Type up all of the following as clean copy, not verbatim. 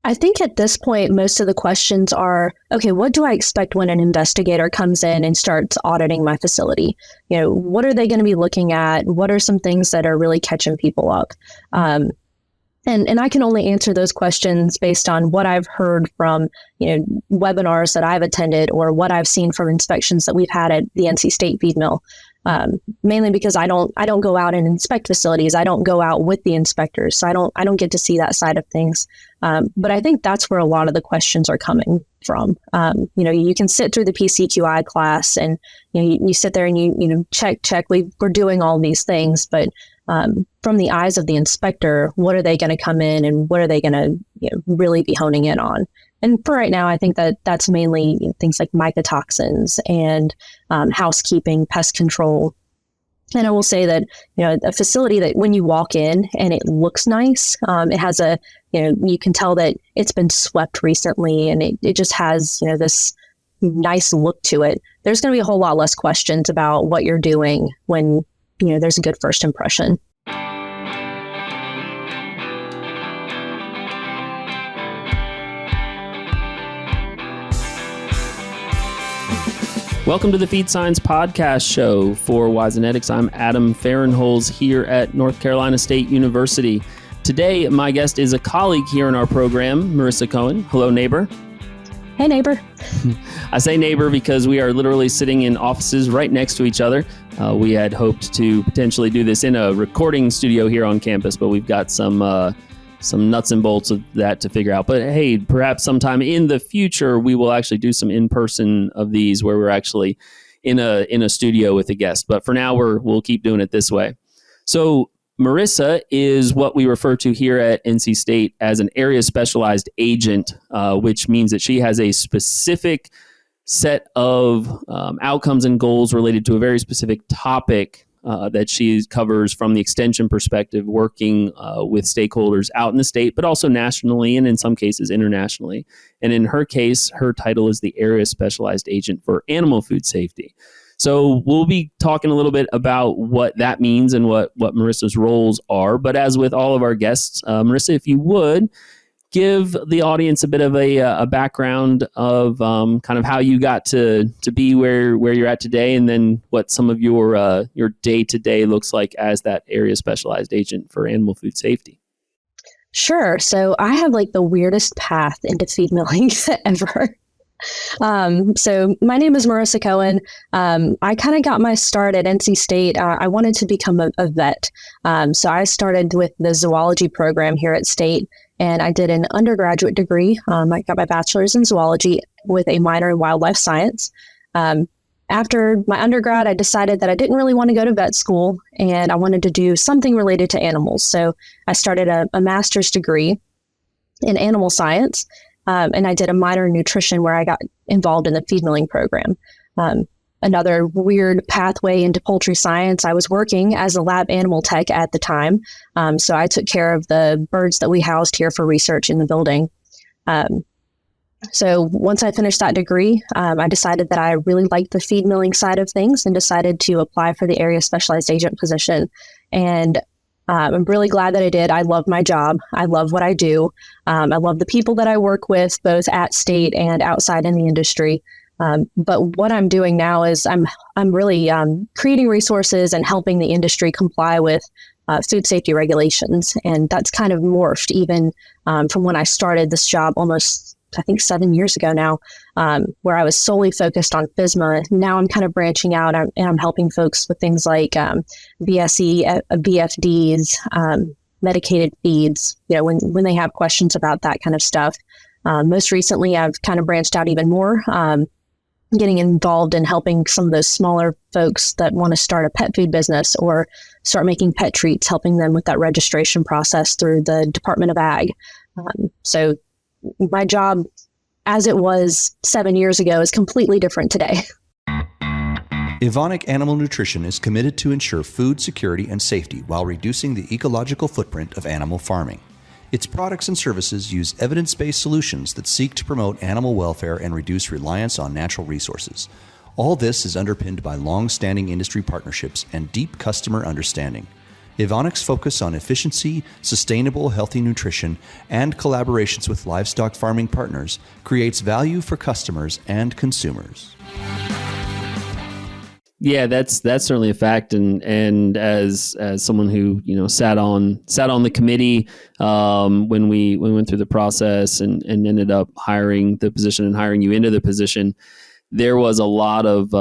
I think at this point, most of the questions are, okay, what do I expect when an investigator comes in and starts auditing my facility? What are they going to be looking at? What are some things that are really catching people up? And I can only answer those questions based on what I've heard from, webinars that I've attended or what I've seen from inspections that we've had at the NC State feed mill. Mainly because I don't go out and inspect facilities. I don't go out with the inspectors, so I don't get to see that side of things. But I think that's where a lot of the questions are coming from. You can sit through the PCQI class and you sit there and you check. We're doing all these things, but from the eyes of the inspector, what are they going to come in and what are they going to really be honing in on? And for right now, I think that that's mainly things like mycotoxins and housekeeping, pest control. And I will say that, a facility that when you walk in and it looks nice, it has you can tell that it's been swept recently and it just has, this nice look to it. There's going to be a whole lot less questions about what you're doing when, there's a good first impression. Welcome to the Feed Science Podcast Show for Wisenetics. I'm Adam Fahrenholz here at North Carolina State University. Today, my guest is a colleague here in our program, Marissa Cohen. Hello, neighbor. Hey, neighbor. I say neighbor because we are literally sitting in offices right next to each other. We had hoped to potentially do this in a recording studio here on campus, but we've got some nuts and bolts of that to figure out. But hey, perhaps sometime in the future, we will actually do some in-person of these where we're actually in a studio with a guest. But for now, we'll keep doing it this way. So Marissa is what we refer to here at NC State as an area specialized agent, which means that she has a specific set of outcomes and goals related to a very specific topic that she covers from the extension perspective, working with stakeholders out in the state, but also nationally and in some cases internationally. And in her case, her title is the Area Specialized Agent for Animal Food Safety. So we'll be talking a little bit about what that means and what Marissa's roles are. But as with all of our guests, Marissa, if you would, give the audience a bit of a background of kind of how you got to be where you're at today, and then what some of your day-to-day looks like as that area specialized agent for animal food safety. Sure. So I have the weirdest path into feed milling ever. So my name is Marissa Cohen. I kind of got my start at NC State. I wanted to become a vet. So I started with the zoology program here at State. And I did an undergraduate degree. I got my bachelor's in zoology with a minor in wildlife science. After my undergrad, I decided that I didn't really want to go to vet school and I wanted to do something related to animals. So I started a master's degree in animal science, and I did a minor in nutrition where I got involved in the feed milling program. Another weird pathway into poultry science, I was working as a lab animal tech at the time. So I took care of the birds that we housed here for research in the building. So once I finished that degree, I decided that I really liked the feed milling side of things and decided to apply for the area specialized agent position. And I'm really glad that I did. I love my job. I love what I do. I love the people that I work with, both at State and outside in the industry. But what I'm doing now is I'm really creating resources and helping the industry comply with food safety regulations. And that's kind of morphed even from when I started this job almost, I think, 7 years ago now, where I was solely focused on FSMA. Now I'm kind of branching out and I'm helping folks with things like BSE, BFDs, medicated feeds, when they have questions about that kind of stuff. Most recently, I've kind of branched out even more, getting involved in helping some of those smaller folks that want to start a pet food business or start making pet treats, helping them with that registration process through the Department of Ag. So my job, as it was 7 years ago, is completely different today. Evonik Animal Nutrition is committed to ensure food security and safety while reducing the ecological footprint of animal farming. Its products and services use evidence-based solutions that seek to promote animal welfare and reduce reliance on natural resources. All this is underpinned by long-standing industry partnerships and deep customer understanding. Evonik's focus on efficiency, sustainable, healthy nutrition, and collaborations with livestock farming partners creates value for customers and consumers. Yeah, that's certainly a fact, and as someone who sat on the committee when we went through the process and ended up hiring the position and hiring you into the position, there was a lot of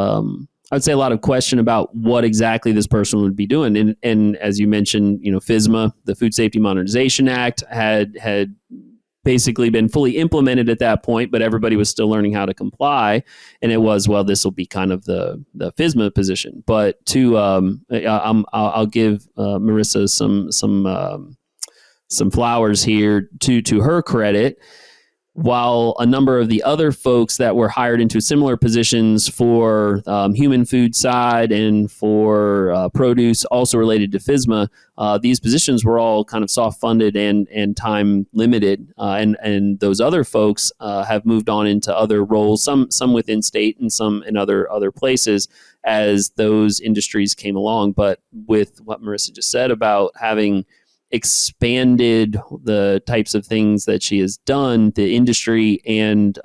I'd say a lot of question about what exactly this person would be doing, and as you mentioned, FSMA, the Food Safety Modernization Act, had basically been fully implemented at that point, but everybody was still learning how to comply. And it was, well, this will be kind of the FSMA position. But I'll give Marissa some flowers here to her credit. While a number of the other folks that were hired into similar positions for human food side and for produce, also related to FSMA, these positions were all kind of soft funded and time limited. And those other folks have moved on into other roles, some within state and some in other places as those industries came along. But with what Marissa just said about having expanded the types of things that she has done, the industry and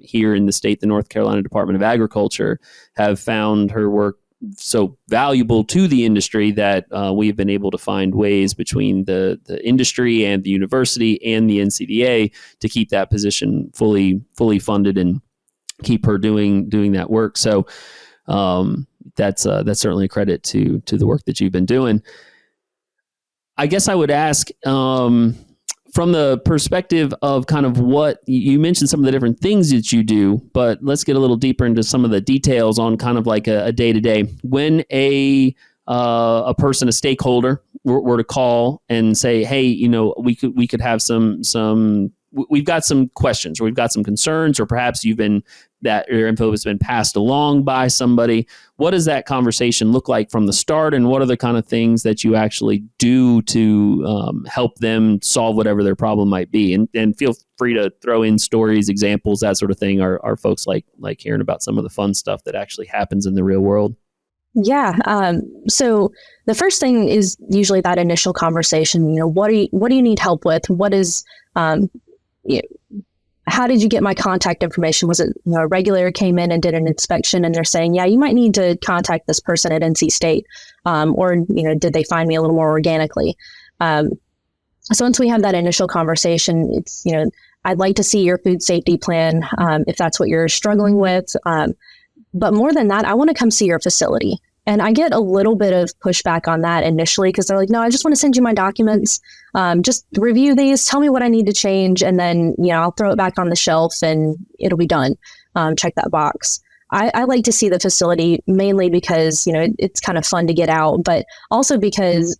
here in the state, the North Carolina Department of Agriculture have found her work so valuable to the industry that we've been able to find ways between the industry and the university and the NCDA to keep that position fully funded and keep her doing that work. So that's certainly a credit to the work that you've been doing. I guess I would ask, from the perspective of kind of what you mentioned, some of the different things that you do, but let's get a little deeper into some of the details on kind of like a day-to-day. When a person, a stakeholder, were to call and say, hey, we could have we've got some questions, or we've got some concerns, or perhaps your info has been passed along by somebody. What does that conversation look like from the start, and what are the kind of things that you actually do to help them solve whatever their problem might be? And feel free to throw in stories, examples, that sort of thing. Our folks like hearing about some of the fun stuff that actually happens in the real world. Yeah. So the first thing is usually that initial conversation. What do you need help with? What is how did you get my contact information? Was it a regulator came in and did an inspection and they're saying, yeah, you might need to contact this person at NC State, or did they find me a little more organically? So once we have that initial conversation, it's I'd like to see your food safety plan if that's what you're struggling with. But more than that, I want to come see your facility. And I get a little bit of pushback on that initially because they're like, no, I just want to send you my documents. Just review these, tell me what I need to change, and then, I'll throw it back on the shelf and it'll be done. Check that box. I like to see the facility mainly because, it's kind of fun to get out, but also because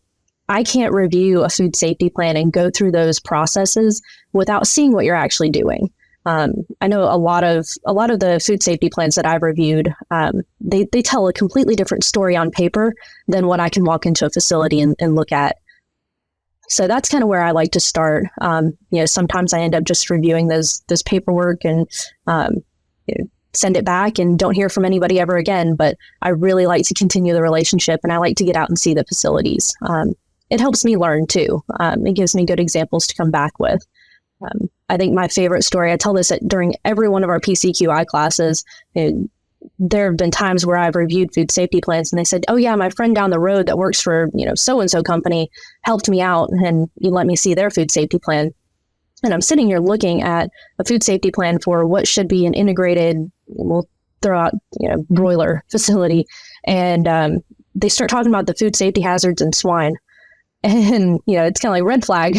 I can't review a food safety plan and go through those processes without seeing what you're actually doing. I know a lot of the food safety plans that I've reviewed, they tell a completely different story on paper than what I can walk into a facility and look at. So that's kind of where I like to start. Sometimes I end up just reviewing those paperwork and send it back and don't hear from anybody ever again. But I really like to continue the relationship, and I like to get out and see the facilities. It helps me learn too. It gives me good examples to come back with. I think my favorite story, I tell this during every one of our PCQI classes. There have been times where I've reviewed food safety plans and they said, oh yeah, my friend down the road that works for, so-and-so company helped me out and you let me see their food safety plan. And I'm sitting here looking at a food safety plan for what should be an integrated, we'll throw out, broiler facility. And they start talking about the food safety hazards in swine. And, it's kind of like red flag.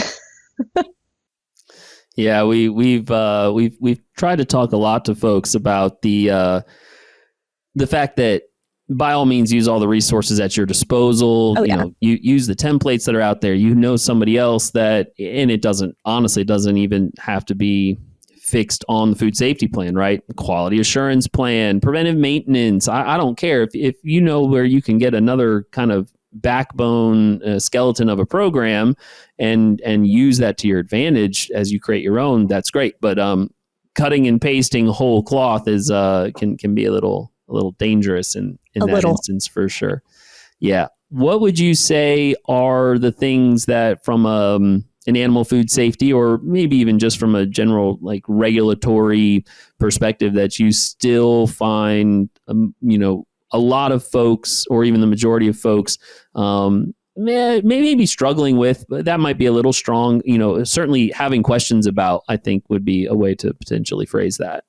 Yeah, we've tried to talk a lot to folks about the fact that by all means use all the resources at your disposal. Oh, yeah. You use the templates that are out there. Somebody else that, and it doesn't even have to be fixed on the food safety plan, right? Quality assurance plan, preventive maintenance. I don't care if you know where you can get another kind of backbone skeleton of a program and use that to your advantage as you create your own. That's great, but cutting and pasting whole cloth is can be a little dangerous in that instance for sure. Yeah. What would you say are the things that from an animal food safety, or maybe even just from a general like regulatory perspective, that you still find, a lot of folks, or even the majority of folks, maybe struggling with, but that might be a little strong, certainly having questions about, I think would be a way to potentially phrase that.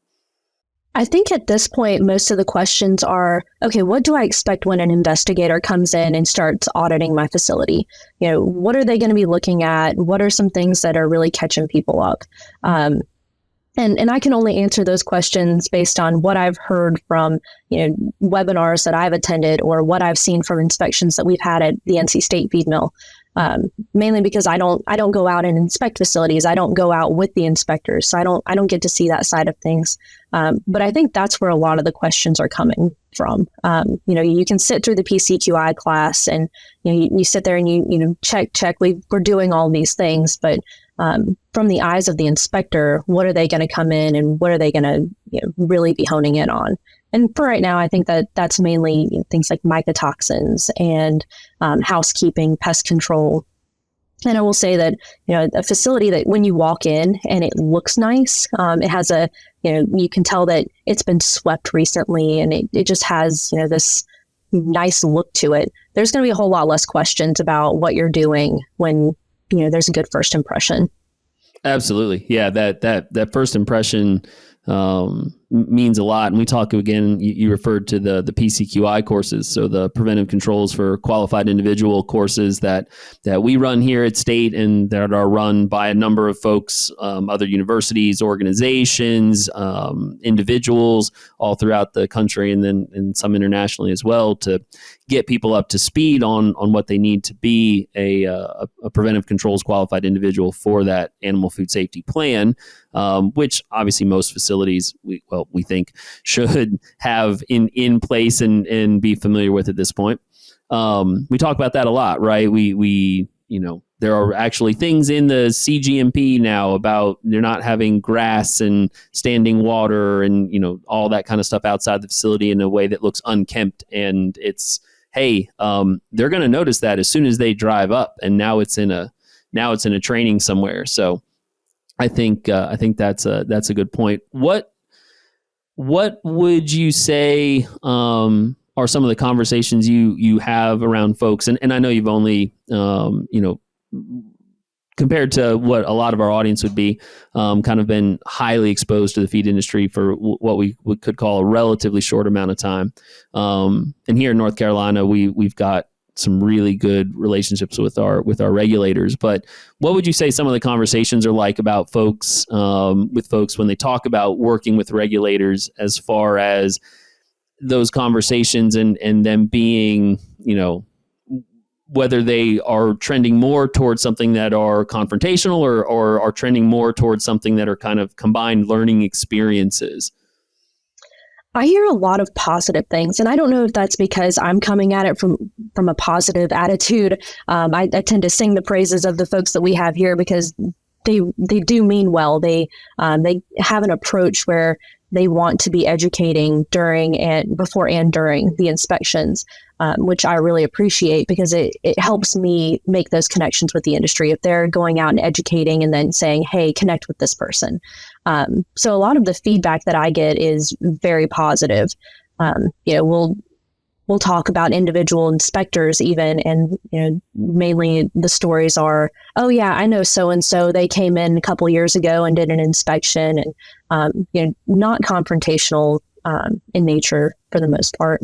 I think at this point, most of the questions are, okay, what do I expect when an investigator comes in and starts auditing my facility? What are they going to be looking at? What are some things that are really catching people up? And I can only answer those questions based on what I've heard from, webinars that I've attended or what I've seen from inspections that we've had at the NC State feed mill. Mainly because I don't go out and inspect facilities. I don't go out with the inspectors, so I don't get to see that side of things. But I think that's where a lot of the questions are coming from. You can sit through the PCQI class and you sit there and you check. We're doing all these things, but from the eyes of the inspector, what are they going to come in and what are they going to really be honing in on? And for right now, I think that's mainly things like mycotoxins and housekeeping, pest control. And I will say that, a facility that when you walk in and it looks nice, it has you can tell that it's been swept recently and it just has, this nice look to it. There's going to be a whole lot less questions about what you're doing when, there's a good first impression. Absolutely. Yeah. That first impression means a lot. And we talk again, you referred to the PCQI courses. So the preventive controls for qualified individual courses that we run here at State and that are run by a number of folks, other universities, organizations, individuals all throughout the country, and then and some internationally as well, to get people up to speed on what they need to be a preventive controls qualified individual for that animal food safety plan, which obviously most facilities we think should have in place and be familiar with at this point. We talk about that a lot, right? We there are actually things in the CGMP now about they're not having grass and standing water and all that kind of stuff outside the facility in a way that looks unkempt, and it's hey, they're going to notice that as soon as they drive up, and now it's in a training somewhere. So I think that's a good point. What would you say are some of the conversations you have around folks? And I know you've only compared to what a lot of our audience would be, kind of been highly exposed to the feed industry for what we could call a relatively short amount of time. And here in North Carolina, we've got some really good relationships with our regulators. But what would you say some of the conversations are like about folks with folks when they talk about working with regulators, as far as those conversations and them being, whether they are trending more towards something that are confrontational or are trending more towards something that are kind of combined learning experiences? I hear a lot of positive things, and I don't know if that's because I'm coming at it from a positive attitude. I tend to sing the praises of the folks that we have here because they do mean well. They have an approach where they want to be educating before and during the inspections, which I really appreciate because it helps me make those connections with the industry. If they're going out and educating and then saying, hey, connect with this person. So a lot of the feedback that I get is very positive. We'll talk about individual inspectors even, and mainly the stories are, oh yeah, I know so-and-so, they came in a couple years ago and did an inspection, and not confrontational in nature for the most part.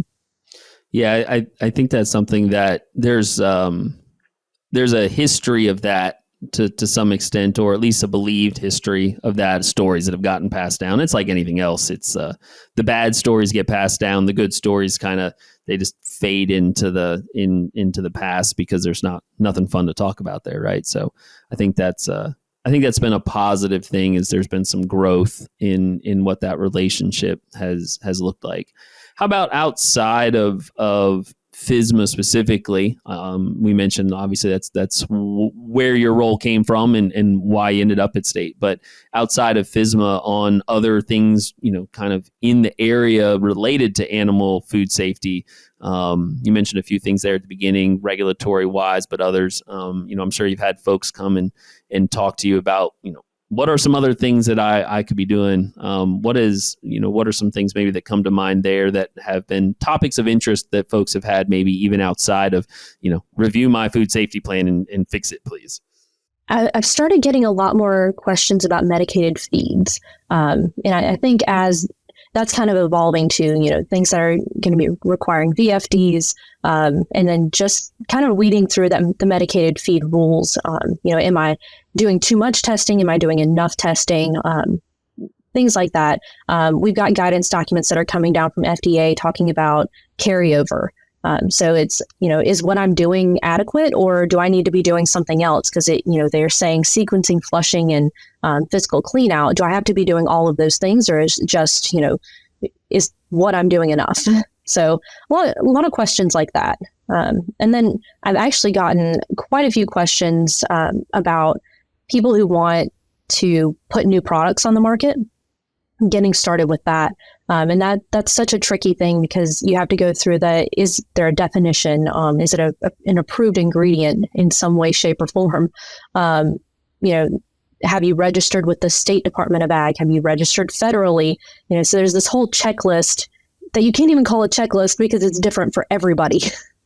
Yeah, I think that's something that there's a history of that to some extent, or at least a believed history of that, stories that have gotten passed down. It's like anything else. It's the bad stories get passed down. The good stories they just fade into the past because there's nothing fun to talk about there, right? So I think that's been a positive thing, is there's been some growth in what that relationship has looked like. How about outside of FSMA specifically. We mentioned obviously that's where your role came from and why you ended up at state. But outside of FSMA, on other things, kind of in the area related to animal food safety, you mentioned a few things there at the beginning, regulatory wise, but others. I'm sure you've had folks come and talk to you about, what are some other things that I could be doing? What are some things maybe that come to mind there that have been topics of interest that folks have had, maybe even outside of, review my food safety plan and fix it, please? I've started getting a lot more questions about medicated feeds. And I think as that's kind of evolving to, things that are going to be requiring VFDs, and then just kind of weeding through the medicated feed rules. Am I doing too much testing? Am I doing enough testing? Things like that. We've got guidance documents that are coming down from FDA talking about carryover. So it's, is what I'm doing adequate, or do I need to be doing something else? Because they're saying sequencing, flushing, and physical clean out. Do I have to be doing all of those things, or is just, is what I'm doing enough? So a lot of questions like that. And then I've actually gotten quite a few questions about people who want to put new products on the market, getting started with that. And that's such a tricky thing, because you have to go through is there a definition? Is it an approved ingredient in some way, shape, or form? Have you registered with the State Department of Ag? Have you registered federally? So there's this whole checklist that you can't even call a checklist because it's different for everybody.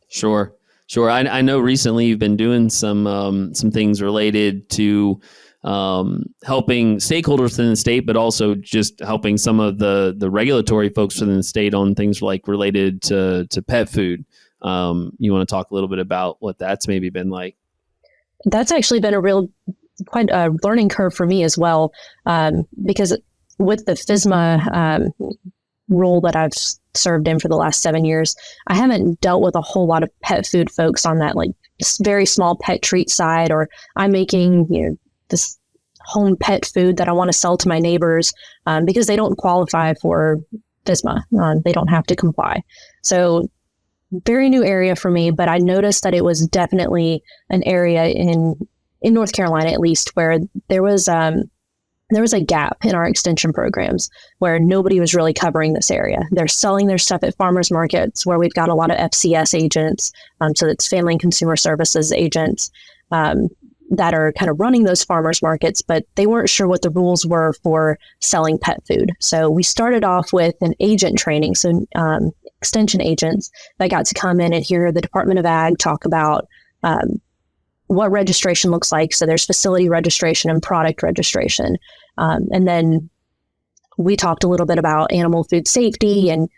Sure. I know recently you've been doing some things related to helping stakeholders in the state, but also just helping some of the regulatory folks within the state on things like related to pet food. You want to talk a little bit about what that's maybe been like? That's actually been quite a learning curve for me as well, because with the FSMA role that I've served in for the last 7 years, I haven't dealt with a whole lot of pet food folks on that very small pet treat side, or I'm making this home pet food that I want to sell to my neighbors because they don't qualify for FSMA. They don't have to comply. So very new area for me, but I noticed that it was definitely an area in North Carolina, at least, where there was a gap in our extension programs where nobody was really covering this area. They're selling their stuff at farmers markets, where we've got a lot of FCS agents. So it's Family and Consumer Services agents that are kind of running those farmers markets, but they weren't sure what the rules were for selling pet food. So we started off with an agent training. So extension agents that got to come in and hear the Department of Ag talk about what registration looks like. So there's facility registration and product registration. And then we talked a little bit about animal food safety and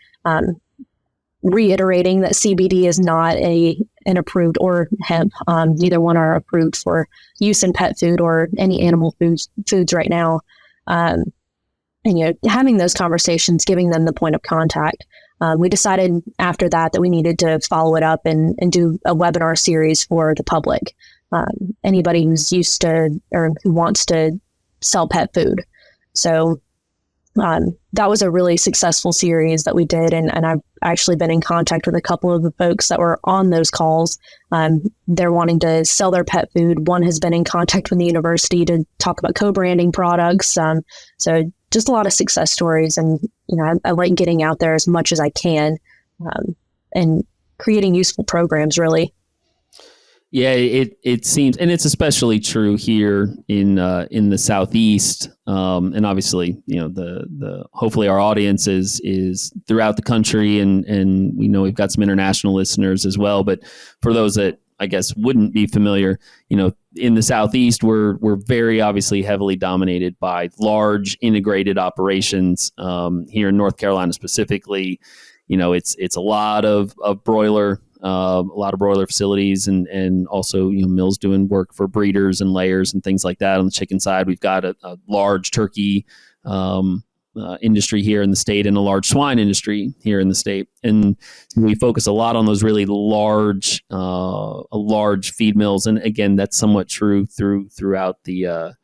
reiterating that CBD is not an approved, or hemp. Neither one are approved for use in pet food or any animal foods right now. And having those conversations, giving them the point of contact. We decided after that we needed to follow it up and do a webinar series for the public. Anybody who's used to or who wants to sell pet food. So that was a really successful series that we did. And I've actually been in contact with a couple of the folks that were on those calls. They're wanting to sell their pet food. One has been in contact with the university to talk about co-branding products. So just a lot of success stories. And, I like getting out there as much as I can and creating useful programs, really. Yeah, it seems, and it's especially true here in the Southeast, and obviously, the hopefully our audience is throughout the country, and we know we've got some international listeners as well. But for those that I guess wouldn't be familiar, in the Southeast, we're very obviously heavily dominated by large integrated operations. Here in North Carolina specifically, it's a lot of broiler. A lot of broiler facilities and also mills doing work for breeders and layers and things like that. On the chicken side, we've got a large turkey industry here in the state and a large swine industry here in the state, and we focus a lot on those really large feed mills. And again, that's somewhat true throughout the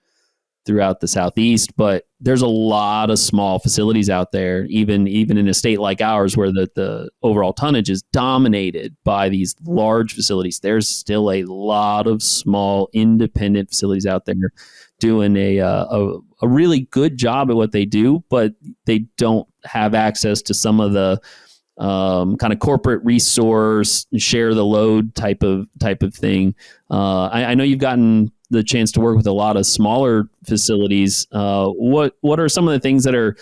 throughout the Southeast, but there's a lot of small facilities out there, even in a state like ours where the overall tonnage is dominated by these large facilities. There's still a lot of small independent facilities out there doing a really good job at what they do, but they don't have access to some of the kind of corporate resource, share the load type of thing. I know you've gotten the chance to work with a lot of smaller facilities. What are some of the things that are,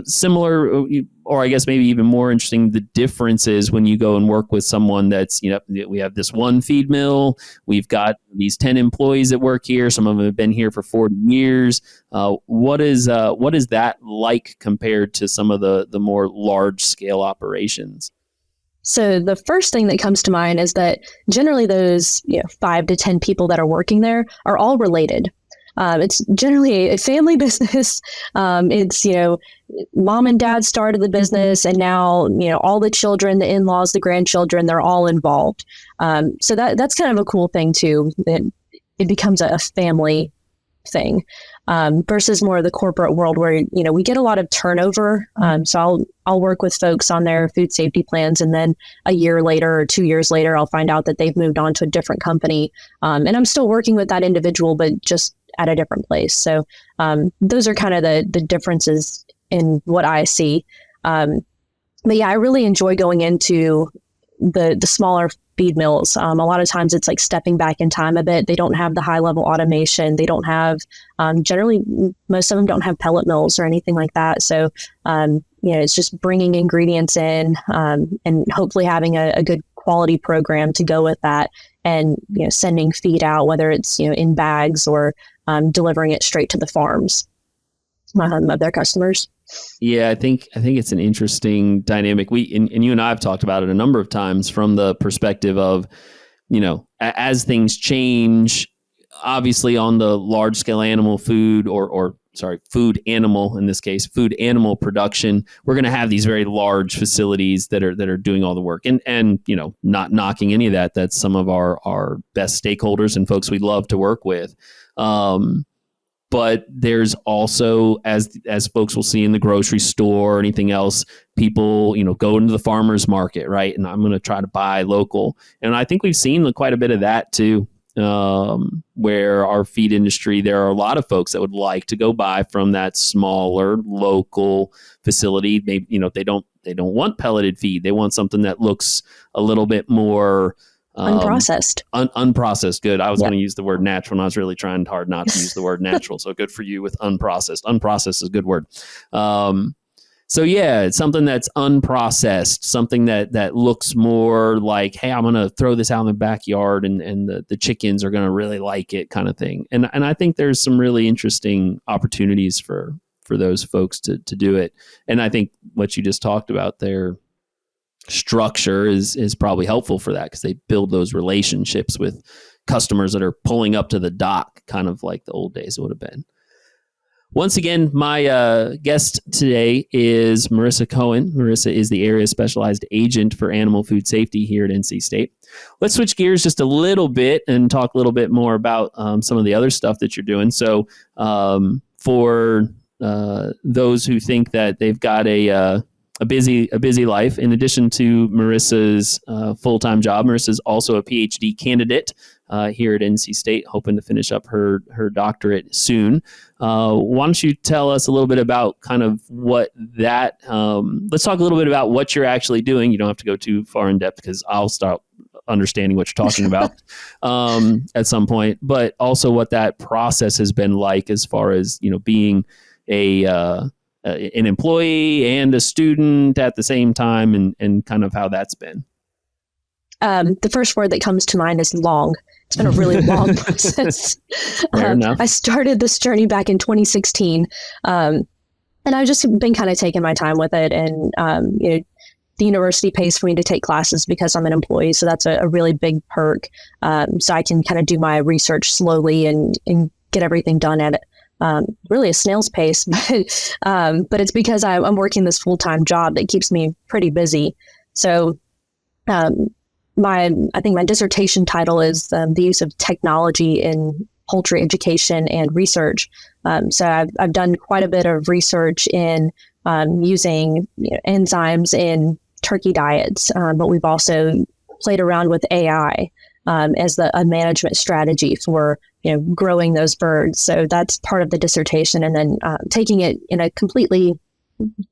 similar, or I guess maybe even more interesting, the differences when you go and work with someone that's, we have this one feed mill, we've got these 10 employees that work here, some of them have been here for 40 years. What is that like compared to some of the more large scale operations? So the first thing that comes to mind is that generally those 5 to 10 people that are working there are all related. It's generally a family business. It's, mom and dad started the business, and now, all the children, the in-laws, the grandchildren, they're all involved. So that's kind of a cool thing too. It becomes a family thing, versus more of the corporate world where, we get a lot of turnover. So I'll work with folks on their food safety plans, and then a year later or 2 years later, I'll find out that they've moved on to a different company. And I'm still working with that individual, but just at a different place. So those are kind of the differences in what I see. But yeah, I really enjoy going into the smaller feed mills. A lot of times it's like stepping back in time a bit. They don't have the high level automation. They don't have, generally, most of them don't have pellet mills or anything like that. So, it's just bringing ingredients in, and hopefully having a good quality program to go with that, and, sending feed out, whether it's, in bags or delivering it straight to the farms of their customers. Yeah, I think it's an interesting dynamic. And you and I have talked about it a number of times from the perspective of, as things change, obviously on the large scale animal food food animal, in this case, food animal production, we're going to have these very large facilities that are doing all the work, and not knocking any of that. That's some of our best stakeholders and folks we love to work with. But there's also, as folks will see in the grocery store or anything else, people, go into the farmer's market, right? And I'm going to try to buy local. And I think we've seen quite a bit of that too, where our feed industry, there are a lot of folks that would like to go buy from that smaller local facility. Maybe, they don't want pelleted feed. They want something that looks a little bit more unprocessed. Unprocessed. Good. I was going to use the word natural, and I was really trying hard not to use the word natural. So good for you with unprocessed. Unprocessed is a good word. So yeah, it's something that's unprocessed, something that looks more like, hey, I'm going to throw this out in the backyard, and the chickens are going to really like it, kind of thing. And I think there's some really interesting opportunities for those folks to do it. And I think what you just talked about there, structure is probably helpful for that, because they build those relationships with customers that are pulling up to the dock, kind of like the old days would have been. Once again, my guest today is Marissa Cohen. Marissa is the area specialized agent for animal food safety here at NC State. Let's switch gears just a little bit and talk a little bit more about some of the other stuff that you're doing. So for those who think that they've got a busy life, in addition to Marissa's full-time job, Marissa's also a PhD candidate here at NC State, hoping to finish up her doctorate soon. Why don't you tell us a little bit about kind of what that, let's talk a little bit about what you're actually doing. You don't have to go too far in depth, because I'll start understanding what you're talking about at some point, but also what that process has been like as far as, being an employee and a student at the same time, and kind of how that's been. The first word that comes to mind is long. It's been a really long process. Fair enough. I started this journey back in 2016, and I've just been kind of taking my time with it. And the university pays for me to take classes because I'm an employee, so that's a really big perk. So I can kind of do my research slowly and get everything done at it. Really a snail's pace, but it's because I'm working this full-time job that keeps me pretty busy. So I think my dissertation title is the use of technology in poultry education and research. So I've done quite a bit of research in using enzymes in turkey diets, but we've also played around with AI as a management strategy for growing those birds. So that's part of the dissertation, and then taking it in a completely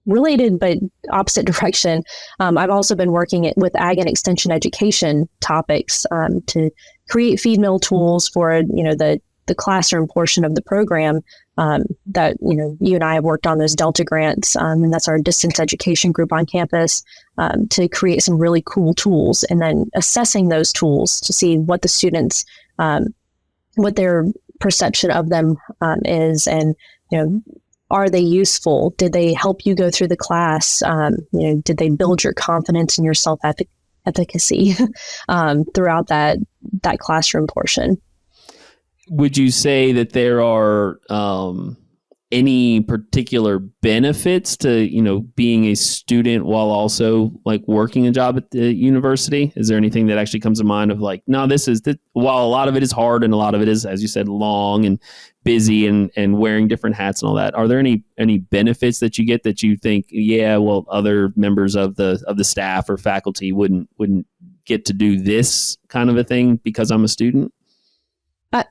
related but opposite direction. I've also been working with ag and extension education topics to create feed mill tools for the classroom portion of the program that you and I have worked on those Delta grants, and that's our distance education group on campus, to create some really cool tools, and then assessing those tools to see what the students, what their perception of them is, and are they useful? Did they help you go through the class? Did they build your confidence in your self-efficacy throughout that classroom portion? Would you say that there are any particular benefits to being a student while also like working a job at the university? Is there anything that actually comes to mind of like, no, while a lot of it is hard and a lot of it is, as you said, long and busy and wearing different hats and all that, are there any benefits that you get that you think, other members of the staff or faculty wouldn't get to do this kind of a thing because I'm a student?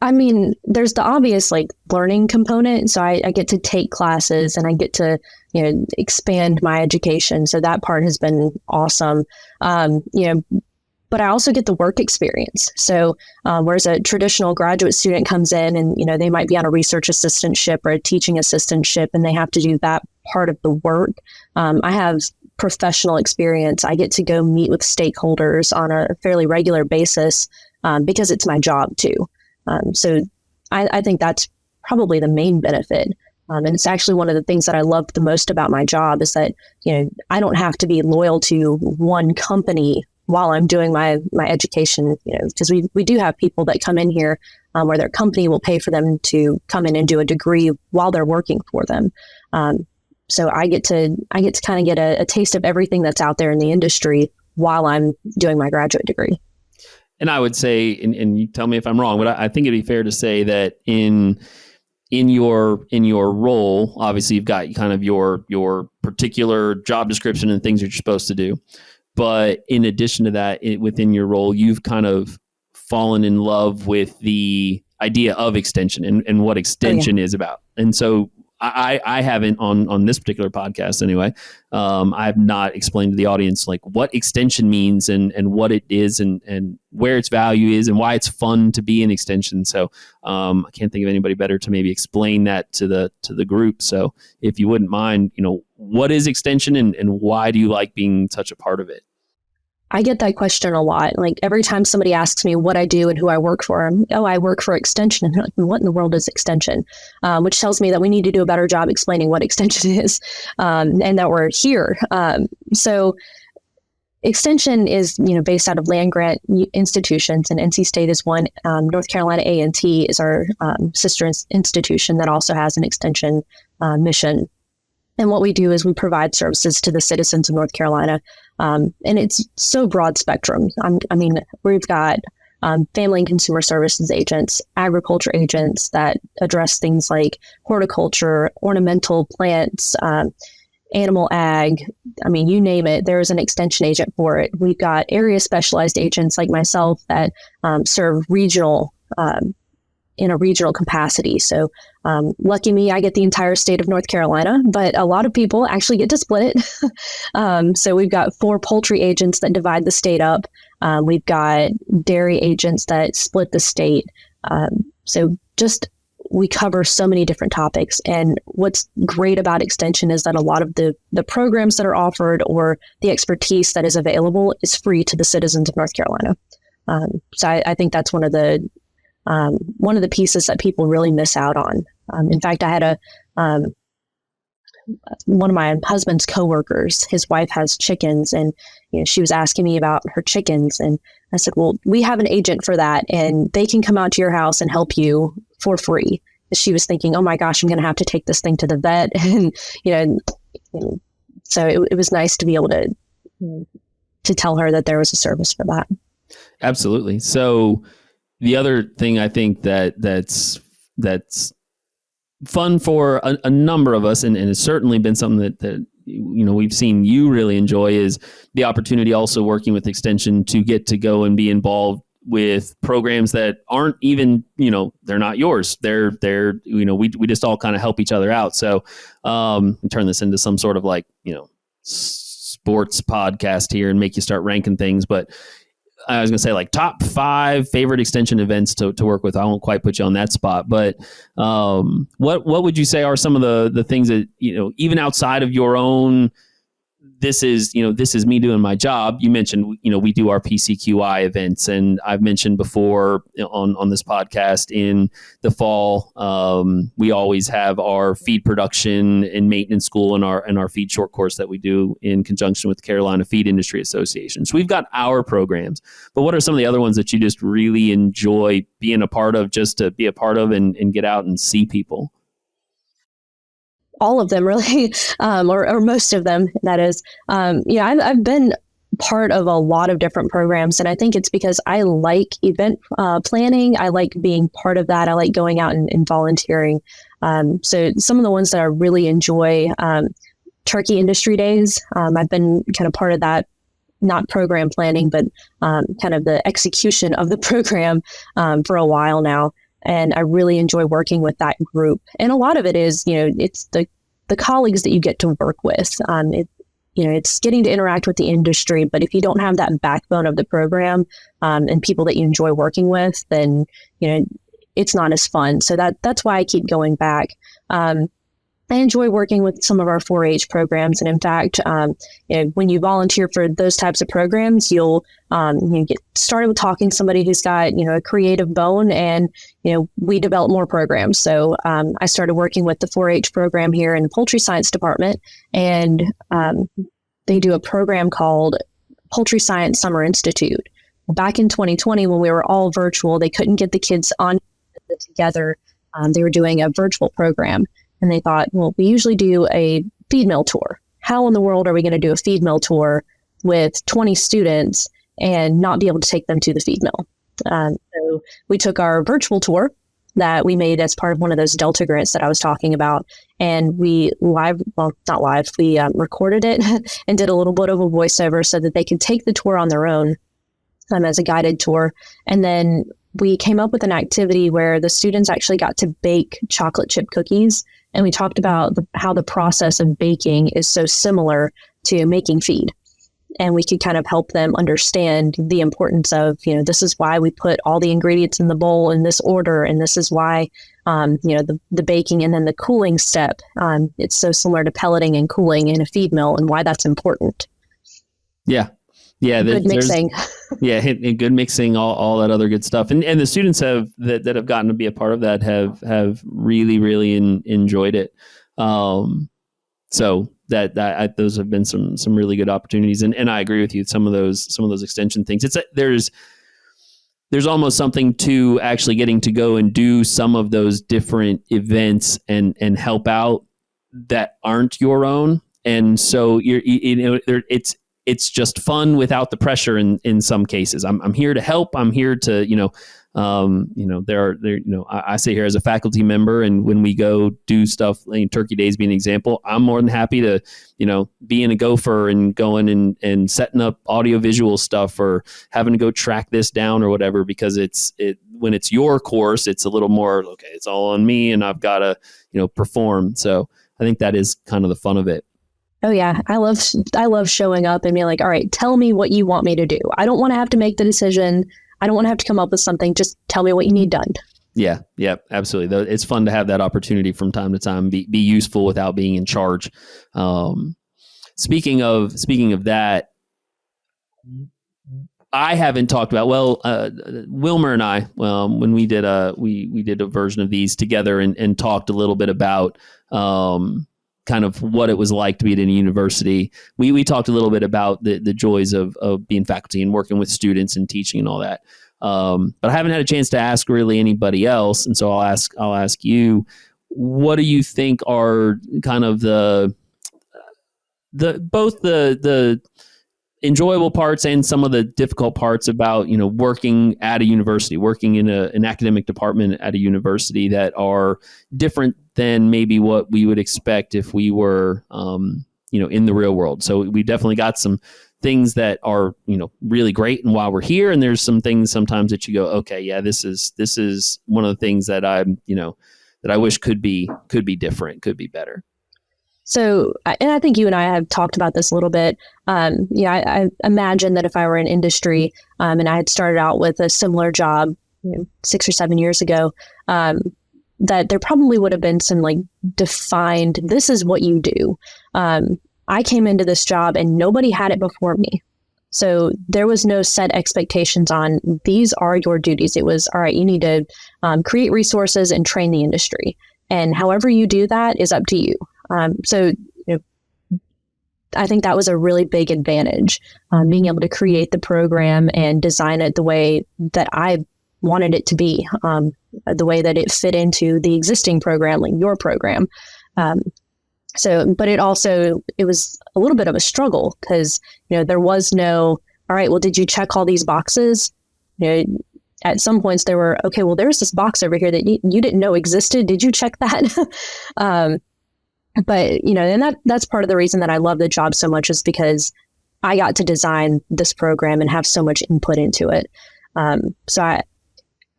I mean, there's the obvious learning component. So I get to take classes and I get to, expand my education. So that part has been awesome. But I also get the work experience. So whereas a traditional graduate student comes in and, they might be on a research assistantship or a teaching assistantship and they have to do that part of the work. I have professional experience. I get to go meet with stakeholders on a fairly regular basis because it's my job too. So I think that's probably the main benefit. And it's actually one of the things that I love the most about my job is that, I don't have to be loyal to one company while I'm doing my education, because we do have people that come in here where their company will pay for them to come in and do a degree while they're working for them. So I get to kind of get a taste of everything that's out there in the industry while I'm doing my graduate degree. And I would say, and you tell me if I'm wrong, but I think it'd be fair to say that in your role, obviously you've got kind of your particular job description and things that you're supposed to do. But in addition to that, within your role, you've kind of fallen in love with the idea of extension and what extension is about. And so I haven't on this particular podcast anyway. I have not explained to the audience like what extension means and what it is and where its value is and why it's fun to be in extension. So I can't think of anybody better to maybe explain that to the group. So if you wouldn't mind, what is extension and why do you like being such a part of it? I get that question a lot. Like every time somebody asks me what I do and who I work for, I work for Extension. And they're like, what in the world is Extension? Which tells me that we need to do a better job explaining what Extension is and that we're here. So Extension is, based out of land grant institutions, and NC State is one. North Carolina A&T is our sister institution that also has an Extension mission. And what we do is we provide services to the citizens of North Carolina. And it's so broad spectrum. We've got family and consumer services agents, agriculture agents that address things like horticulture, ornamental plants, animal ag. You name it, there's an extension agent for it. We've got area specialized agents like myself that serve regional in a regional capacity. So lucky me, I get the entire state of North Carolina, but a lot of people actually get to split it. So we've got 4 poultry agents that divide the state up. We've got dairy agents that split the state. So just we cover so many different topics. And what's great about Extension is that a lot of the programs that are offered or the expertise that is available is free to the citizens of North Carolina. So I think that's one of the pieces that people really miss out on. In fact, I had one of my husband's coworkers, his wife has chickens, and she was asking me about her chickens. And I said, well, we have an agent for that, and they can come out to your house and help you for free. She was thinking, oh my gosh, I'm going to have to take this thing to the vet. And, so it was nice to be able to tell her that there was a service for that. Absolutely. So The other thing I think that's fun for a number of us, and it's certainly been something that we've seen you really enjoy, is the opportunity also working with Extension to get to go and be involved with programs that aren't even, they're not yours. They're we just all kind of help each other out. So turn this into some sort of sports podcast here and make you start ranking things. But I was going to say top 5 favorite Extension events to work with. I won't quite put you on that spot, but what would you say are some of the things that, even outside of your own, this is me doing my job. You mentioned, we do our PCQI events, and I've mentioned before on this podcast in the fall, we always have our feed production and maintenance school and our feed short course that we do in conjunction with the Carolina Feed Industry Association. So we've got our programs, but what are some of the other ones that you just really enjoy being a part of, just to be a part of and get out and see people? All of them, really, or most of them, that is. I've been part of a lot of different programs, and I think it's because I like event planning. I like being part of that. I like going out and volunteering. So some of the ones that I really enjoy, turkey industry days. I've been kind of part of that, not program planning, but kind of the execution of the program for a while now. And I really enjoy working with that group. And a lot of it is, it's the colleagues that you get to work with. It's getting to interact with the industry, but if you don't have that backbone of the program and people that you enjoy working with, then, it's not as fun. So that's why I keep going back. I enjoy working with some of our 4-H programs. And in fact, when you volunteer for those types of programs, you'll get started with talking to somebody who's got, a creative bone, and, we develop more programs. So I started working with the 4-H program here in the Poultry Science Department, and they do a program called Poultry Science Summer Institute. Back in 2020, when we were all virtual, they couldn't get the kids on together. They were doing a virtual program. And they thought, well, we usually do a feed mill tour. How in the world are we going to do a feed mill tour with 20 students and not be able to take them to the feed mill? So we took our virtual tour that we made as part of one of those Delta grants that I was talking about. And we recorded it and did a little bit of a voiceover so that they could take the tour on their own as a guided tour. And then we came up with an activity where the students actually got to bake chocolate chip cookies. And we talked about how the process of baking is so similar to making feed. And we could kind of help them understand the importance of, this is why we put all the ingredients in the bowl in this order. And this is why, the baking and then the cooling step, it's so similar to pelleting and cooling in a feed mill, and why that's important. Yeah. Yeah, good mixing. Good mixing, all that other good stuff, and the students that have gotten to be a part of that have really enjoyed it. So those have been some really good opportunities, and I agree with you. Some of those extension things. There's almost something to actually getting to go and do some of those different events and help out that aren't your own, and so it's just fun without the pressure in some cases. I'm here to help. I'm here to, I sit here as a faculty member, and when we go do stuff, Turkey Days being an example, I'm more than happy to, be in a gopher and going and setting up audiovisual stuff or having to go track this down or whatever, because when it's your course, it's a little more, okay, it's all on me and I've got to, perform. So I think that is kind of the fun of it. Oh yeah, I love showing up and being like, all right, tell me what you want me to do. I don't want to have to make the decision. I don't want to have to come up with something. Just tell me what you need done. Yeah, absolutely. It's fun to have that opportunity from time to time, be useful without being in charge. Speaking of that, I haven't talked about, Wilmer and I, when we did a version of these together and talked a little bit about kind of what it was like to be at a university. We talked a little bit about the joys of being faculty and working with students and teaching and all that. But I haven't had a chance to ask really anybody else. And so I'll ask you, what do you think are kind of the enjoyable parts and some of the difficult parts about, working at a university, working in an academic department at a university that are different than maybe what we would expect if we were, in the real world. So we definitely got some things that are, really great and while we're here. And there's some things sometimes that you go, okay, yeah, this is one of the things that I'm, that I wish could be different, could be better. So, and I think you and I have talked about this a little bit. I imagine that if I were in industry and I had started out with a similar job 6 or 7 years ago, that there probably would have been some like defined, this is what you do. I came into this job and nobody had it before me. So there was no set expectations on these are your duties. It was, all right, you need to create resources and train the industry. And however you do that is up to you. So I think that was a really big advantage, being able to create the program and design it the way that I wanted it to be, the way that it fit into the existing program, like your program. But it was a little bit of a struggle because, there was no, all right, well, did you check all these boxes? At some points there were, okay, well, there's this box over here that you didn't know existed. Did you check that? But, and that's part of the reason that I love the job so much is because I got to design this program and have so much input into it. So I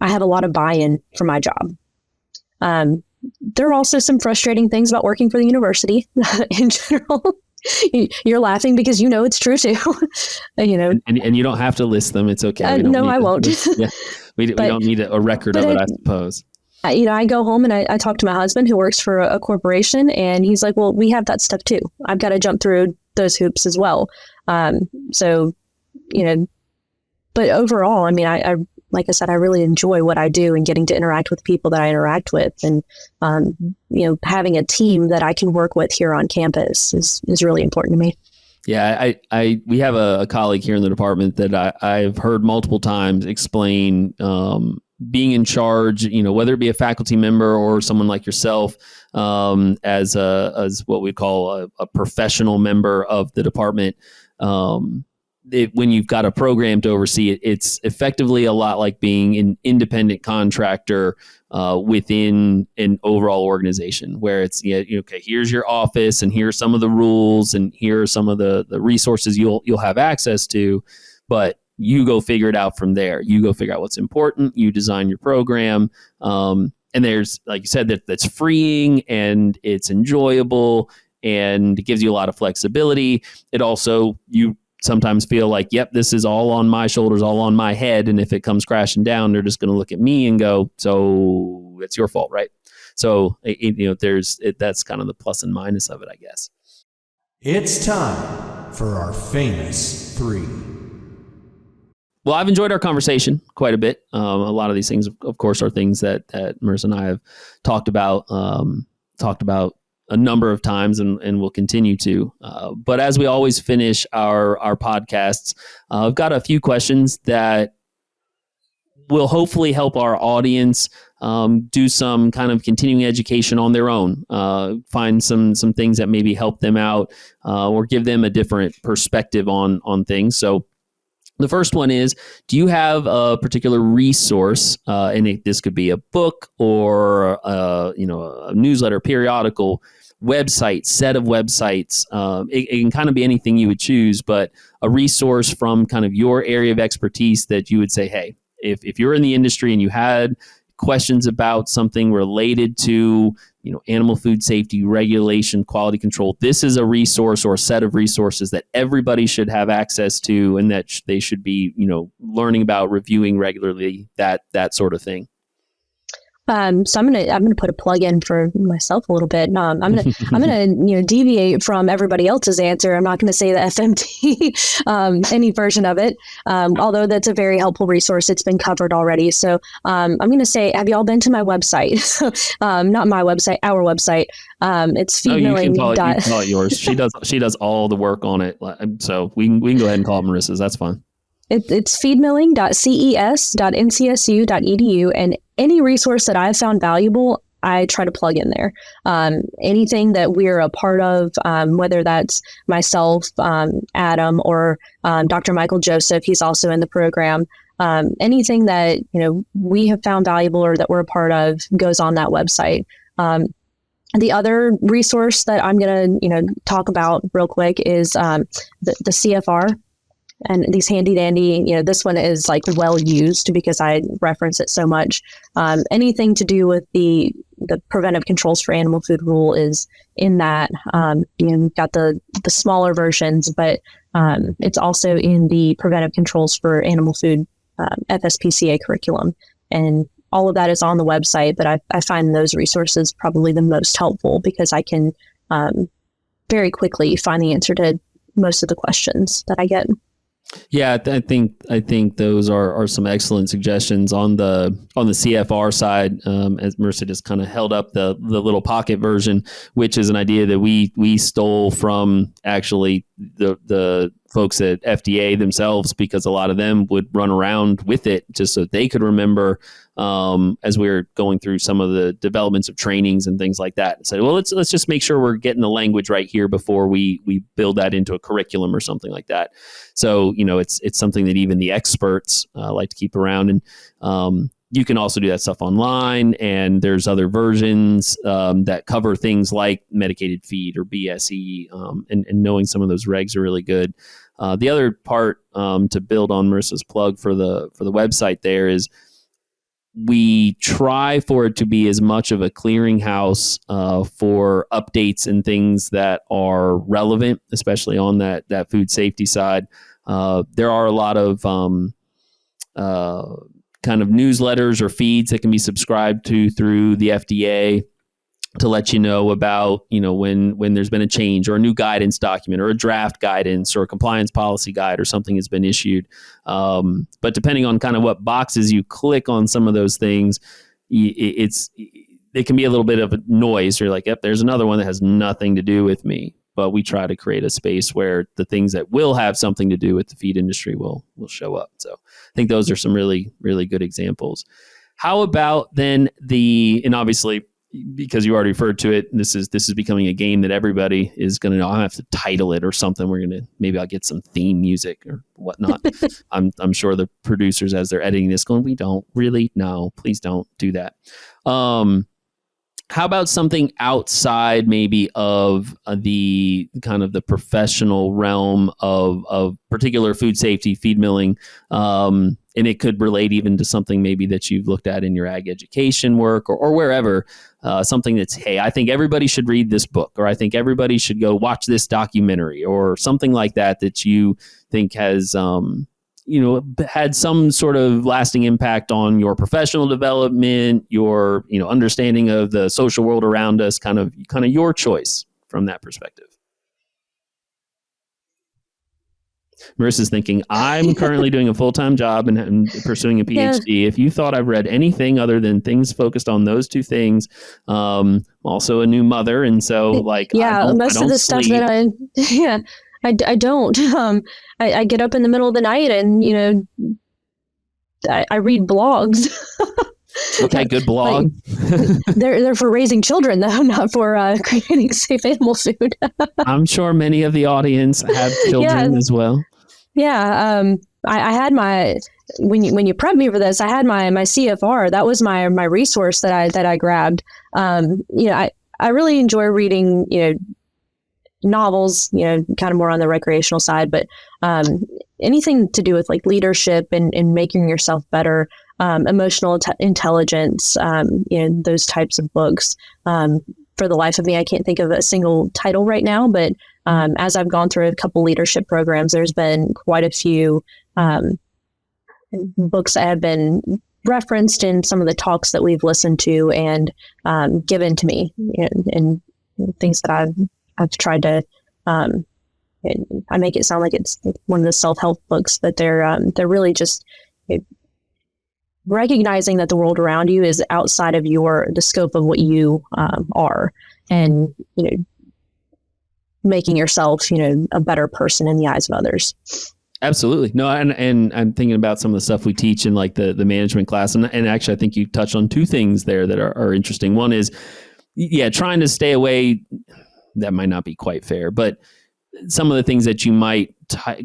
have a lot of buy-in for my job. There are also some frustrating things about working for the university in general. You're laughing because it's true too. And you don't have to list them. It's okay. No, I won't. Yeah. We don't need a record of it, I suppose. I go home and I talk to my husband who works for a corporation, and he's like, well, we have that stuff too. I've got to jump through those hoops as well. But overall, I like I said, I really enjoy what I do and getting to interact with people that I interact with, and having a team that I can work with here on campus is really important to me. Yeah, we have a colleague here in the department that I've heard multiple times explain being in charge, whether it be a faculty member or someone like yourself, as what we call a professional member of the department. When you've got a program to oversee it, it's effectively a lot like being an independent contractor within an overall organization, where it's, okay, here's your office and here's some of the rules and here are some of the resources you'll have access to, but you go figure it out from there. You go figure out what's important. You design your program. And there's, like you said, that's freeing and it's enjoyable and it gives you a lot of flexibility. It also, you sometimes feel like, yep, this is all on my shoulders, all on my head. And if it comes crashing down, they're just going to look at me and go, so it's your fault, right? So, that's kind of the plus and minus of it, I guess. It's time for our famous 3. Well, I've enjoyed our conversation quite a bit. A lot of these things, of course, are things that Marissa and I have talked about a number of times and will continue to. But as we always finish our podcasts, I've got a few questions that will hopefully help our audience do some kind of continuing education on their own, find some things that maybe help them out or give them a different perspective on things. So the first one is, do you have a particular resource, and this could be a book or a newsletter, periodical, website, set of websites. It can kind of be anything you would choose, but a resource from kind of your area of expertise that you would say, hey, if you're in the industry and you had questions about something related to, animal food safety, regulation, quality control, this is a resource or a set of resources that everybody should have access to and that they should be, learning about, reviewing regularly, that sort of thing. So I'm gonna put a plug in for myself a little bit. I'm gonna deviate from everybody else's answer. I'm not gonna say the FMT any version of it, although that's a very helpful resource. It's been covered already. So I'm gonna say, have you all been to my website? Not my website, our website. It's feedmilling. You can call it yours. She does all the work on it. So we can go ahead and call it Marissa's. That's fine. It's feedmilling.ces.ncsu.edu, and any resource that I've found valuable, I try to plug in there. Anything that we're a part of, whether that's myself, Adam, or Dr. Michael Joseph, he's also in the program. Anything that we have found valuable or that we're a part of goes on that website. The other resource that I'm going to talk about real quick is the CFR. And these handy dandy, this one is like well used because I reference it so much. Anything to do with the preventive controls for animal food rule is in that. You've got the smaller versions, but it's also in the preventive controls for animal food FSPCA curriculum. And all of that is on the website, but I find those resources probably the most helpful because I can very quickly find the answer to most of the questions that I get. Yeah, I think those are some excellent suggestions on the CFR side. As Marissa just kind of held up the little pocket version, which is an idea that we stole from actually the folks at FDA themselves, because a lot of them would run around with it just so they could remember as we were going through some of the developments of trainings and things like that. And said, well, let's just make sure we're getting the language right here before we build that into a curriculum or something like that. So, it's something that even the experts like to keep around. And you can also do that stuff online, and there's other versions that cover things like medicated feed or BSE, and knowing some of those regs are really good. The other part to build on Marissa's plug for the website there is we try for it to be as much of a clearinghouse for updates and things that are relevant, especially on that food safety side. There are a lot of kind of newsletters or feeds that can be subscribed to through the FDA to let you know about, when there's been a change or a new guidance document or a draft guidance or a compliance policy guide or something has been issued. But depending on kind of what boxes you click on some of those things, it can be a little bit of a noise. You're like, yep, there's another one that has nothing to do with me. But we try to create a space where the things that will have something to do with the feed industry will show up. So I think those are some really, really good examples. How about then and obviously, because you already referred to it, this is becoming a game that everybody is going to know. I have to title it or something. Maybe I'll get some theme music or whatnot. I'm sure the producers, as they're editing this, going, we don't really know. Please don't do that. How about something outside maybe of the kind of the professional realm of particular food safety, feed milling, and it could relate even to something maybe that you've looked at in your ag education work or wherever, something that's, hey, I think everybody should read this book, or I think everybody should go watch this documentary, or something like that you think has had some sort of lasting impact on your professional development, your understanding of the social world around us, kind of your choice from that perspective. Marissa's thinking, I'm currently doing a full-time job and pursuing a PhD. Yeah. If you thought I've read anything other than things focused on those two things, I'm also a new mother, and so most of the stuff that I don't. I get up in the middle of the night and, I read blogs. Okay, good blog. They're for raising children, though, not for creating safe animal food. I'm sure many of the audience have children as well. Yeah. I had when you prepped me for this, I had my CFR. That was my resource that I grabbed. I really enjoy reading, novels, kind of more on the recreational side, but anything to do with like leadership and making yourself better, emotional intelligence, those types of books. For the life of me, I can't think of a single title right now, but as I've gone through a couple leadership programs, there's been quite a few books that have been referenced in some of the talks that we've listened to and given to me, and things that I've tried to, I make it sound like it's one of the self-help books, but they're really just recognizing that the world around you is outside of the scope of what you are, and making yourself a better person in the eyes of others. Absolutely. No, and I'm thinking about some of the stuff we teach in like the management class. And actually, I think you touched on two things there that are interesting. One is, yeah, trying to stay away. That might not be quite fair, but some of the things that you might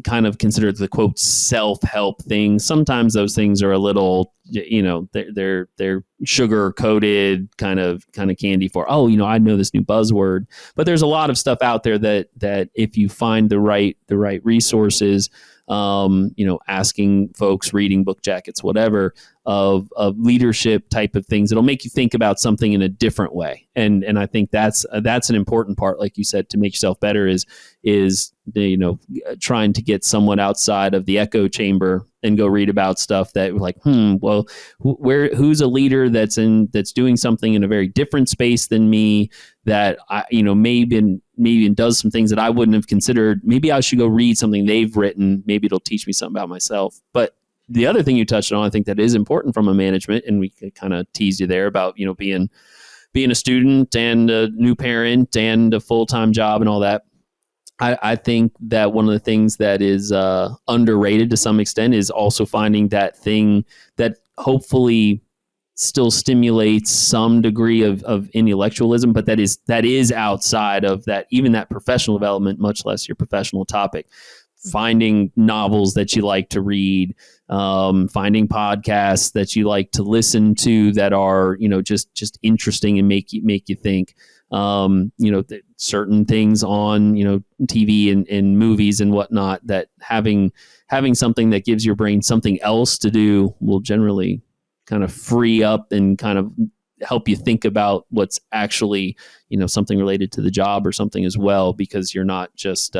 kind of consider the quote self-help things, sometimes those things are a little, they're sugar coated kind of candy for, I know this new buzzword. But there's a lot of stuff out there that if you find the right resources, asking folks, reading book jackets, whatever, of leadership type of things, it'll make you think about something in a different way. And I think that's an important part, like you said, to make yourself better is trying to get someone outside of the echo chamber and go read about stuff that like, who's a leader that's doing something in a very different space than me, that maybe does some things that I wouldn't have considered. Maybe I should go read something they've written. Maybe it'll teach me something about myself. But the other thing you touched on, I think that is important from a management, and we kind of teased you there about, being a student and a new parent and a full-time job and all that. I think that one of the things that is underrated to some extent is also finding that thing that hopefully still stimulates some degree of intellectualism, but that is outside of that, even that professional development, much less your professional topic. Finding novels that you like to read, finding podcasts that you like to listen to that are, just interesting and make you think. Certain things on, TV and movies and whatnot, that having something that gives your brain something else to do will generally kind of free up and kind of help you think about what's actually, something related to the job or something as well, because you're not just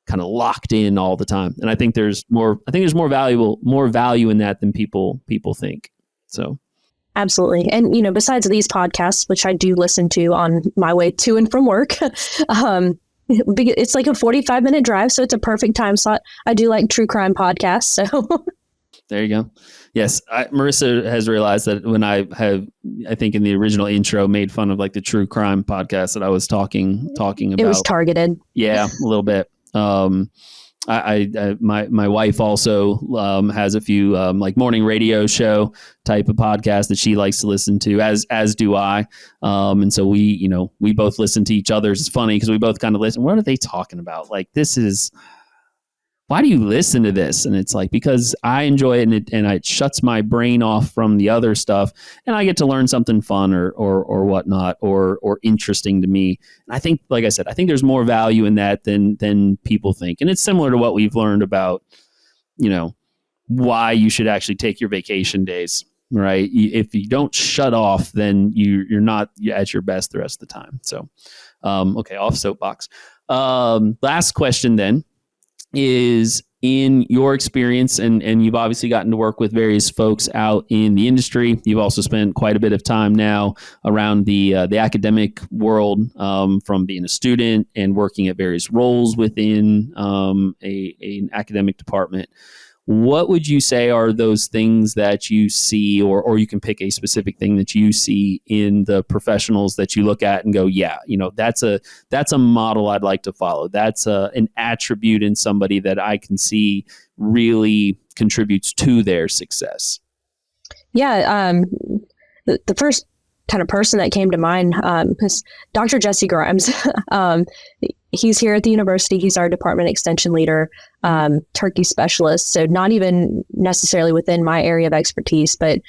kind of locked in all the time. And I think there's more value in that than people think. So. Absolutely. And, besides these podcasts, which I do listen to on my way to and from work, it's like a 45-minute drive. So it's a perfect time slot. I do like true crime podcasts. So there you go. Yes. Marissa has realized that when I think in the original intro, made fun of like the true crime podcast that I was talking about. It was targeted. Yeah, a little bit. My wife also has a few like morning radio show type of podcast that she likes to listen to, as do I. And so we both listen to each other's. It's funny because we both kind of listen. What are they talking about? Like, why do you listen to this? And it's like, because I enjoy it, and it shuts my brain off from the other stuff, and I get to learn something fun or whatnot, or interesting to me. And I think, like I said, I think there's more value in that than people think. And it's similar to what we've learned about, why you should actually take your vacation days, right? If you don't shut off, then you're not at your best the rest of the time. So, okay, off soapbox. Last question then is, in your experience, and you've obviously gotten to work with various folks out in the industry. You've also spent quite a bit of time now around the academic world, from being a student and working at various roles within an academic department. What would you say are those things that you see, or you can pick a specific thing that you see in the professionals that you look at and go, yeah, that's a model I'd like to follow. That's an attribute in somebody that I can see really contributes to their success? Yeah. The first kind of person that came to mind is Dr. Jesse Grimes. He's here at the university. He's our department extension leader, turkey specialist. So not even necessarily within my area of expertise, but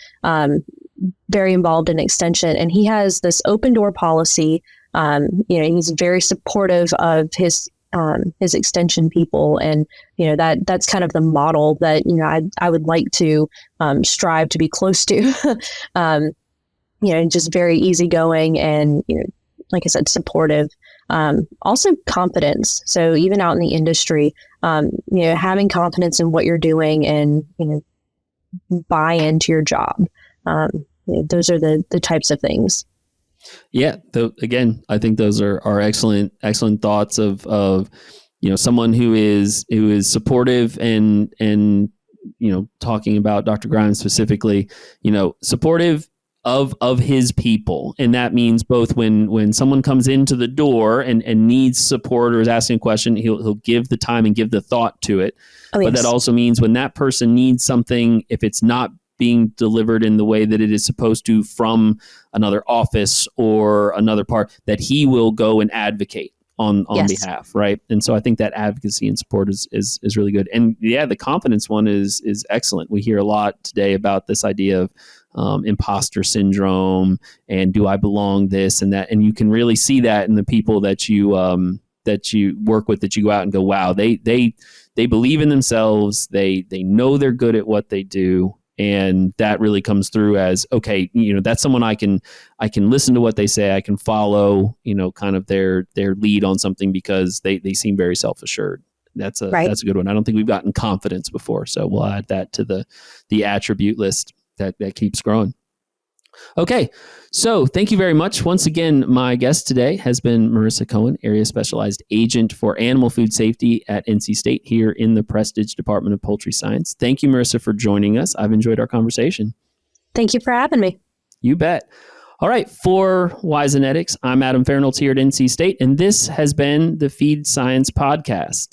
very involved in extension. And he has this open door policy. He's very supportive of his extension people. And, that's kind of the model that, I would like to strive to be close to. Just very easygoing and, like I said, supportive. Also confidence. So even out in the industry, having confidence in what you're doing and, buy into your job. Those are the types of things. Yeah. Again, I think those are excellent thoughts of someone who is supportive and talking about Dr. Grimes specifically, supportive of his people. And that means both when someone comes into the door and needs support or is asking a question, he'll give the time and give the thought to it. Oh, but yes. that also means when that person needs something, if it's not being delivered in the way that it is supposed to from another office or another part, that he will go and advocate on Yes. behalf, right? And so I think that advocacy and support is really good. And yeah, the confidence one is excellent. We hear a lot today about this idea of imposter syndrome and do I belong this and that, and you can really see that in the people that you work with, that you go out and go, wow, they believe in themselves, they know they're good at what they do, and that really comes through as, okay, that's someone I can listen to what they say, I can follow kind of their lead on something because they seem very self-assured. That's a good one. I don't think we've gotten confidence before, so we'll add that to the attribute list that keeps growing. Okay, so thank you very much. Once again, my guest today has been Marissa Cohen, Area Specialized Agent for Animal Food Safety at NC State here in the Prestage Department of Poultry Science. Thank you, Marissa, for joining us. I've enjoyed our conversation. Thank you for having me. You bet. All right, for Wisenetics, I'm Adam Fairnolds here at NC State, and this has been the Feed Science Podcast.